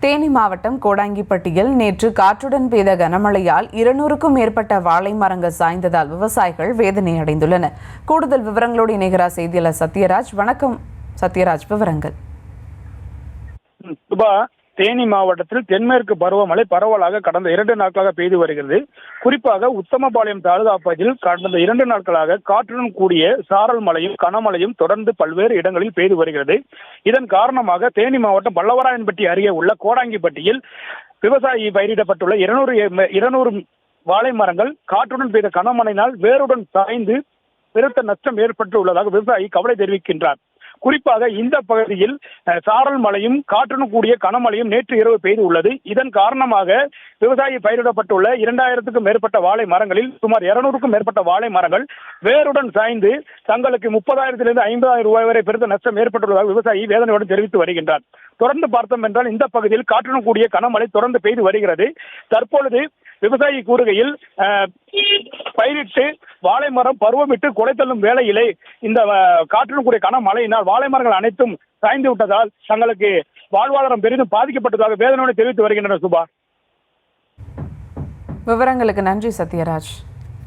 தேனி மாவட்டம் கோடாங்கிப்பட்டியில் நேற்று காற்றுடன் பெய்த கனமழையால் 200க்கும் மேற்பட்ட வாழை மரங்கள் சாய்ந்ததால் விவசாயிகள் வேதனை அடைந்துள்ளனர். கூடுதல் விவரங்களோடு இணைகிறார் செய்தியாளர் சத்யராஜ். வணக்கம் சத்யராஜ், விவரங்கள். தேனி மாவட்டத்தில் தென்மேற்கு பருவமழை பரவலாக கடந்த 2 நாட்களாக பெய்து வருகிறது. குறிப்பாக உத்தமபாளையம் தாலுகா பகுதியில் கடந்த 2 நாட்களாக காற்றுடன் கூடிய சாரல் மழையும் கனமழையும் தொடர்ந்து பல்வேறு இடங்களில் பெய்து வருகிறது. இதன் காரணமாக தேனி மாவட்டம் பல்லவராயன்பட்டி அருகே உள்ள கோடாங்கிப்பட்டியில் விவசாயி பயிரிடப்பட்டுள்ள 200 வாழை மரங்கள் காற்றுடன் பெய்த கனமழையினால் வேருடன் சாய்ந்து பெருத்த நஷ்டம் ஏற்பட்டுள்ளதாக விவசாயி கவலை தெரிவிக்கின்றார். குறிப்பாக இந்த பகுதியில் சாரல் மழையும் காற்றுடன் கூடிய கனமழையும் நேற்று இரவு பெய்து உள்ளது. இதன் காரணமாக விவசாயி பயிரிடப்பட்டுள்ள 2000க்கும் மேற்பட்ட வாழை மரங்களில் சுமார் 200க்கும் மேற்பட்ட வாழை மரங்கள் வேருடன் சாய்ந்து தங்களுக்கு 30,000 50,000 ரூபாய் வரை பெருத்த நஷ்டம் ஏற்பட்டுள்ளதாக விவசாயி வேதனையுடன் தெரிவித்து வருகின்றார். தொடர்ந்து பார்த்தோம் என்றால் இந்த பகுதியில் காற்றுடன் கூடிய கனமழை தொடர்ந்து பெய்து வருகிறது. தற்பொழுது விவசாயி கூறுகையில் பயிரிட்டு வாழை மரம் பருவமிட்டு கொடை தள்ளும் வேளையிலே இந்த காற்றுடன் கூடிய கனமழையினால் வாழை மரங்கள் அனைத்தும் சாய்ந்து விட்டதால் தங்களுக்கு வாழ்வாதாரம் பெரிதும் பாதிக்கப்பட்டதாக வேதனையோடு தெரிவித்து வருகின்றனர். சுபா, விவரங்களுக்கு நன்றி சத்யராஜ்.